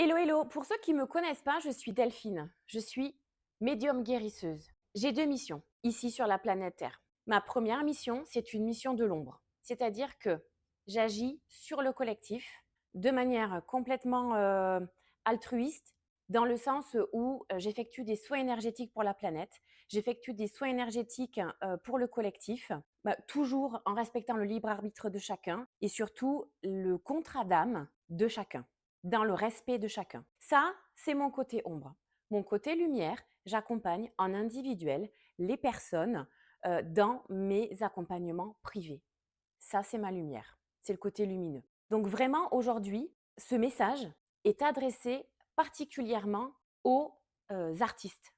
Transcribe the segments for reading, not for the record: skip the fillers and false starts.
Hello, hello! Pour ceux qui ne me connaissent pas, je suis Delphine. Je suis médium guérisseuse. J'ai deux missions ici sur la planète Terre. Ma première mission, c'est une mission de l'ombre. C'est-à-dire que j'agis sur le collectif de manière complètement altruiste, dans le sens où j'effectue des soins énergétiques pour la planète, j'effectue des soins énergétiques pour le collectif, toujours en respectant le libre arbitre de chacun et surtout le contrat d'âme de chacun dans le respect de chacun. Ça, c'est mon côté ombre. Mon côté lumière, j'accompagne en individuel les personnes dans mes accompagnements privés. Ça, c'est ma lumière. C'est le côté lumineux. Donc vraiment, aujourd'hui, ce message est adressé particulièrement aux artistes.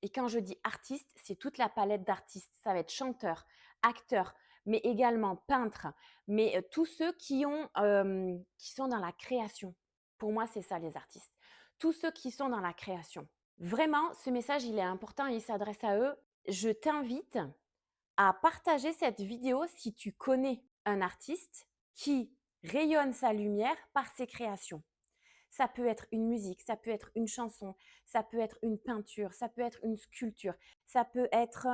Et quand je dis artiste, c'est toute la palette d'artistes. Ça va être chanteur, acteur, mais également peintre, mais tous ceux qui sont dans la création. Pour moi, c'est ça les artistes. Tous ceux qui sont dans la création. Vraiment, ce message, il est important et il s'adresse à eux. Je t'invite à partager cette vidéo si tu connais un artiste qui rayonne sa lumière par ses créations. Ça peut être une musique, ça peut être une chanson, ça peut être une peinture, ça peut être une sculpture, ça peut être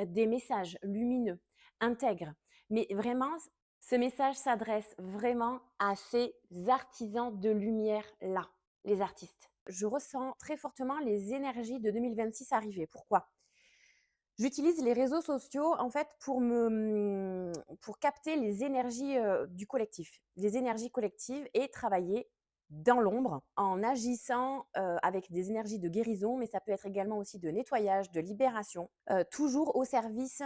des messages lumineux, intègres. Mais vraiment, ce message s'adresse vraiment à ces artisans de lumière-là, les artistes. Je ressens très fortement les énergies de 2026 arriver. Pourquoi? J'utilise les réseaux sociaux en fait pour capter les énergies du collectif, les énergies collectives et travailler dans l'ombre en agissant avec des énergies de guérison, mais ça peut être également aussi de nettoyage, de libération, toujours au service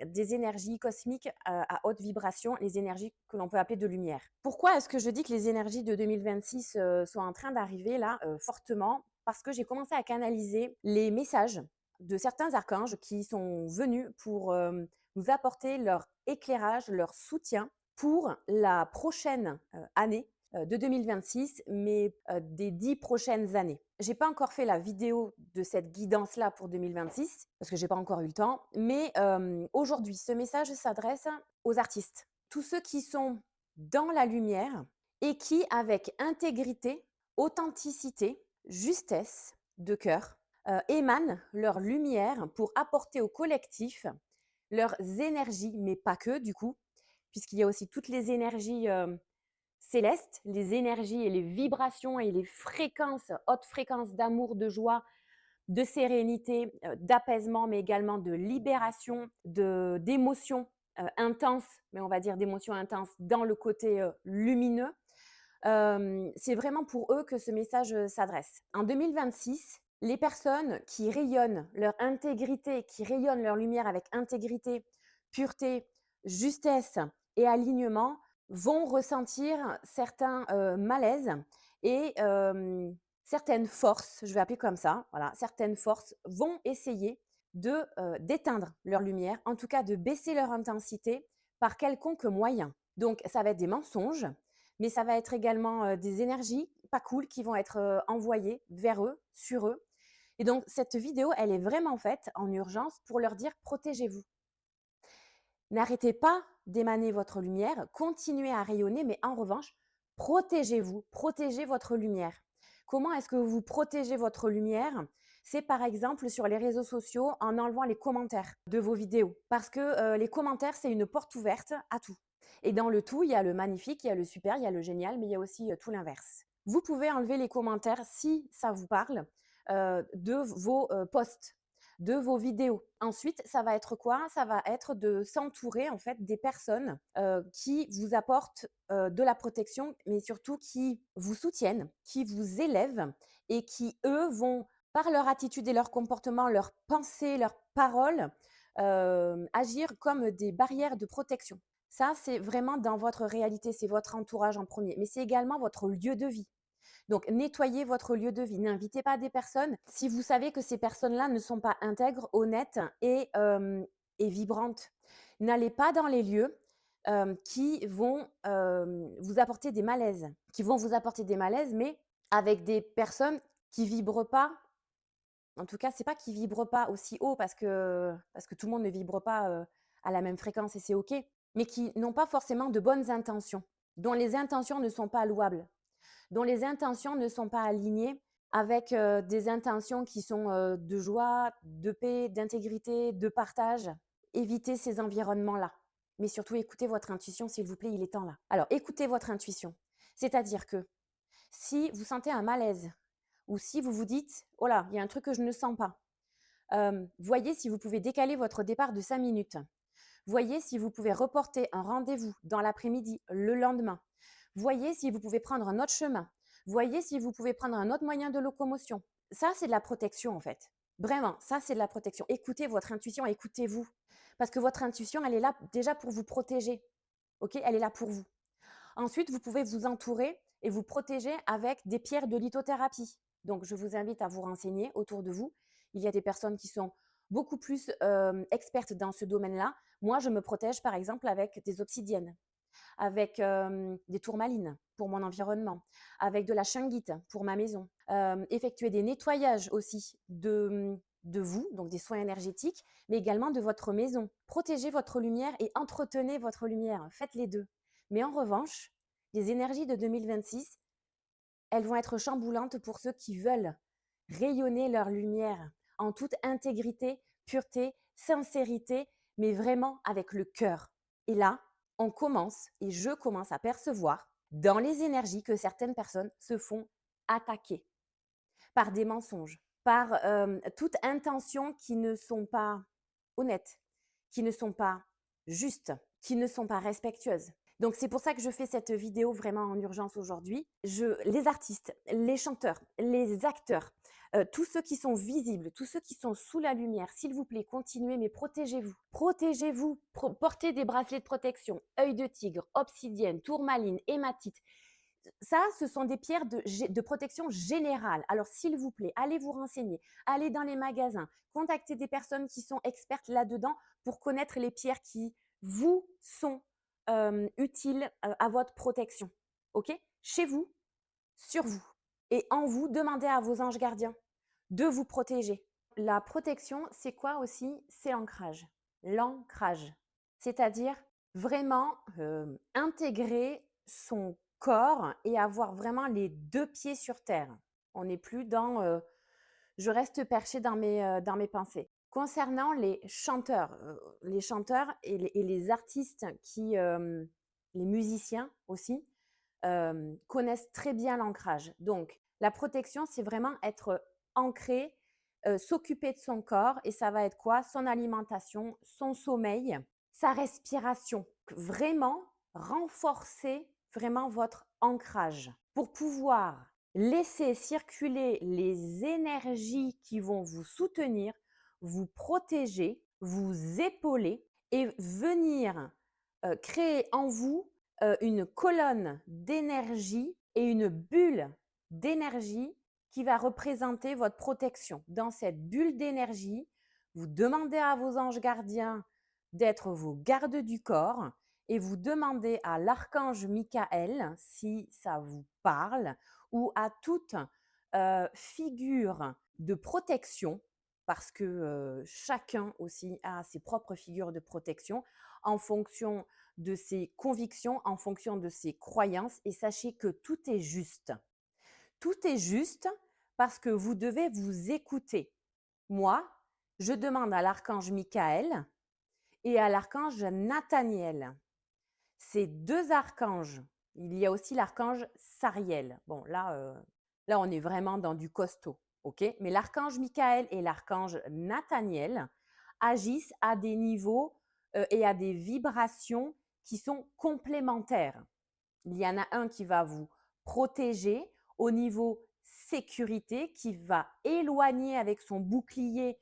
des énergies cosmiques à haute vibration, les énergies que l'on peut appeler de lumière. Pourquoi est-ce que je dis que les énergies de 2026 sont en train d'arriver là fortement? Parce que j'ai commencé à canaliser les messages de certains archanges qui sont venus pour nous apporter leur éclairage, leur soutien pour la prochaine année de 2026, mais des 10 prochaines années. J'ai pas encore fait la vidéo de cette guidance-là pour 2026 parce que j'ai pas encore eu le temps, mais aujourd'hui, ce message s'adresse aux artistes, tous ceux qui sont dans la lumière et qui, avec intégrité, authenticité, justesse de cœur, émanent leur lumière pour apporter au collectif leurs énergies, mais pas que du coup, puisqu'il y a aussi toutes les énergies célestes, les énergies et les vibrations et les fréquences, hautes fréquences d'amour, de joie, de sérénité, d'apaisement, mais également de libération, d'émotions intenses, mais on va dire d'émotions intenses dans le côté lumineux. C'est vraiment pour eux que ce message s'adresse. En 2026, les personnes qui rayonnent leur intégrité, qui rayonnent leur lumière avec intégrité, pureté, justesse et alignement vont ressentir certains malaises et certaines forces, je vais appeler comme ça, voilà, certaines forces vont essayer d'éteindre leur lumière, en tout cas de baisser leur intensité par quelconque moyen. Donc, ça va être des mensonges, mais ça va être également des énergies pas cool qui vont être envoyées vers eux, sur eux. Et donc, cette vidéo, elle est vraiment faite en urgence pour leur dire protégez-vous. N'arrêtez pas d'émaner votre lumière, continuez à rayonner, mais en revanche, protégez-vous, protégez votre lumière. Comment est-ce que vous protégez votre lumière? C'est par exemple sur les réseaux sociaux en enlevant les commentaires de vos vidéos. Parce que les commentaires, c'est une porte ouverte à tout. Et dans le tout, il y a le magnifique, il y a le super, il y a le génial, mais il y a aussi tout l'inverse. Vous pouvez enlever les commentaires si ça vous parle de vos posts, de vos vidéos. Ensuite, ça va être quoi? Ça va être de s'entourer en fait des personnes qui vous apportent de la protection, mais surtout qui vous soutiennent, qui vous élèvent et qui, eux, vont, par leur attitude et leur comportement, leurs pensées, leurs paroles, agir comme des barrières de protection. Ça, c'est vraiment dans votre réalité, c'est votre entourage en premier, mais c'est également votre lieu de vie. Donc, nettoyez votre lieu de vie. N'invitez pas des personnes si vous savez que ces personnes-là ne sont pas intègres, honnêtes et vibrantes. N'allez pas dans les lieux qui vont vous apporter des malaises, mais avec des personnes qui vibrent pas. En tout cas, c'est pas qu'ils vibrent pas aussi haut parce que tout le monde ne vibre pas à la même fréquence et c'est OK, mais qui n'ont pas forcément de bonnes intentions, dont les intentions ne sont pas louables. dont les intentions ne sont pas alignées avec des intentions qui sont de joie, de paix, d'intégrité, de partage. Évitez ces environnements-là. Mais surtout, écoutez votre intuition, s'il vous plaît, il est temps là. Alors, écoutez votre intuition. C'est-à-dire que si vous sentez un malaise ou si vous vous dites « Oh là, il y a un truc que je ne sens pas », voyez si vous pouvez décaler votre départ de 5 minutes. Voyez si vous pouvez reporter un rendez-vous dans l'après-midi, le lendemain. Voyez si vous pouvez prendre un autre chemin. Voyez si vous pouvez prendre un autre moyen de locomotion. Ça, c'est de la protection en fait. Vraiment, ça, c'est de la protection. Écoutez votre intuition, écoutez-vous. Parce que votre intuition, elle est là déjà pour vous protéger. OK? Elle est là pour vous. Ensuite, vous pouvez vous entourer et vous protéger avec des pierres de lithothérapie. Donc, je vous invite à vous renseigner autour de vous. Il y a des personnes qui sont beaucoup plus expertes dans ce domaine-là. Moi, je me protège par exemple avec des obsidiennes, avec des tourmalines pour mon environnement, avec de la shungite pour ma maison. Effectuer des nettoyages aussi de vous, donc des soins énergétiques, mais également de votre maison. Protégez votre lumière et entretenez votre lumière. Faites les deux. Mais en revanche, les énergies de 2026, elles vont être chamboulantes pour ceux qui veulent rayonner leur lumière en toute intégrité, pureté, sincérité, mais vraiment avec le cœur. Et là, on commence, et je commence à percevoir dans les énergies que certaines personnes se font attaquer par des mensonges, par toute intention qui ne sont pas honnêtes, qui ne sont pas justes, qui ne sont pas respectueuses. Donc c'est pour ça que je fais cette vidéo vraiment en urgence aujourd'hui. Les artistes, les chanteurs, les acteurs, tous ceux qui sont visibles, tous ceux qui sont sous la lumière, s'il vous plaît, continuez, mais protégez-vous. Protégez-vous, portez des bracelets de protection, œil de tigre, obsidienne, tourmaline, hématite. Ça, ce sont des pierres de protection générale. Alors, s'il vous plaît, allez vous renseigner, allez dans les magasins, contactez des personnes qui sont expertes là-dedans pour connaître les pierres qui vous sont utiles à votre protection. OK? Chez vous, sur vous. Et en vous, demandez à vos anges gardiens de vous protéger. La protection, c'est quoi aussi? C'est l'ancrage. L'ancrage. C'est-à-dire vraiment intégrer son corps et avoir vraiment les deux pieds sur terre. On n'est plus dans je reste perché dans mes pensées. Concernant les chanteurs et les artistes les musiciens aussi, connaissent très bien l'ancrage. Donc, la protection, c'est vraiment être ancré, s'occuper de son corps et ça va être quoi? Son alimentation, son sommeil, sa respiration. Vraiment renforcer vraiment votre ancrage pour pouvoir laisser circuler les énergies qui vont vous soutenir, vous protéger, vous épauler et venir créer en vous une colonne d'énergie et une bulle d'énergie qui va représenter votre protection. Dans cette bulle d'énergie, vous demandez à vos anges gardiens d'être vos gardes du corps et vous demandez à l'archange Michael, si ça vous parle, ou à toute figure de protection, parce que chacun aussi a ses propres figures de protection en fonction de ses convictions, en fonction de ses croyances. Et sachez que tout est juste. Tout est juste parce que vous devez vous écouter. Moi, je demande à l'archange Michael et à l'archange Nathaniel. Ces deux archanges, il y a aussi l'archange Sariel. Bon, là, on est vraiment dans du costaud, ok? Mais l'archange Michael et l'archange Nathaniel agissent à des niveaux et à des vibrations qui sont complémentaires. Il y en a un qui va vous protéger au niveau sécurité, qui va éloigner avec son bouclier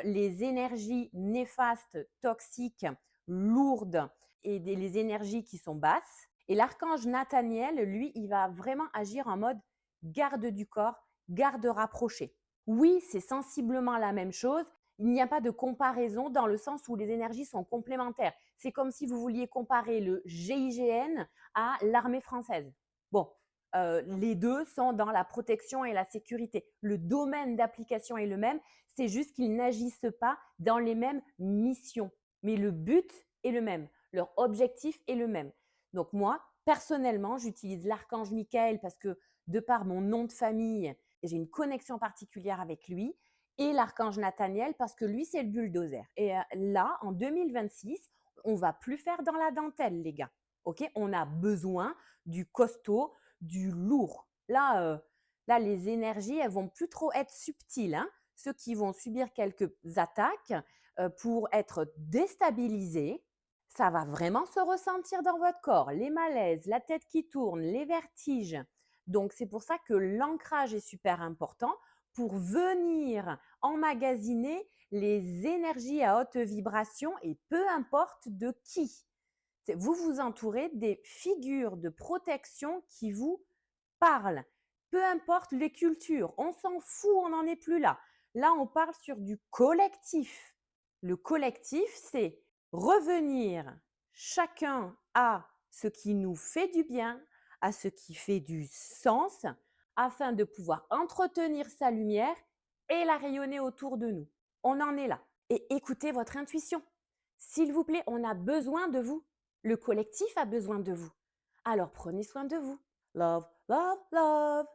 les énergies néfastes, toxiques, lourdes et les énergies qui sont basses. Et l'archange Nathaniel, lui, il va vraiment agir en mode garde du corps, garde rapproché. Oui, c'est sensiblement la même chose. Il n'y a pas de comparaison dans le sens où les énergies sont complémentaires. C'est comme si vous vouliez comparer le GIGN à l'armée française. Bon, les deux sont dans la protection et la sécurité. Le domaine d'application est le même, c'est juste qu'ils n'agissent pas dans les mêmes missions. Mais le but est le même, leur objectif est le même. Donc moi, personnellement, j'utilise l'archange Michael parce que de par mon nom de famille, j'ai une connexion particulière avec lui et l'archange Nathaniel parce que lui, c'est le bulldozer. Et là, en 2026, on va plus faire dans la dentelle, les gars. OK? On a besoin du costaud, du lourd. Là, les énergies, elles vont plus trop être subtiles, hein. Ceux qui vont subir quelques attaques pour être déstabilisés, ça va vraiment se ressentir dans votre corps. Les malaises, la tête qui tourne, les vertiges. Donc, c'est pour ça que l'ancrage est super important pour venir emmagasiner les énergies à haute vibration et peu importe de qui. Vous vous entourez des figures de protection qui vous parlent. Peu importe les cultures, on s'en fout, on n'en est plus là. Là, on parle sur du collectif. Le collectif, c'est revenir chacun à ce qui nous fait du bien, à ce qui fait du sens, afin de pouvoir entretenir sa lumière et la rayonner autour de nous. On en est là. Et écoutez votre intuition. S'il vous plaît, on a besoin de vous. Le collectif a besoin de vous. Alors prenez soin de vous. Love, love, love.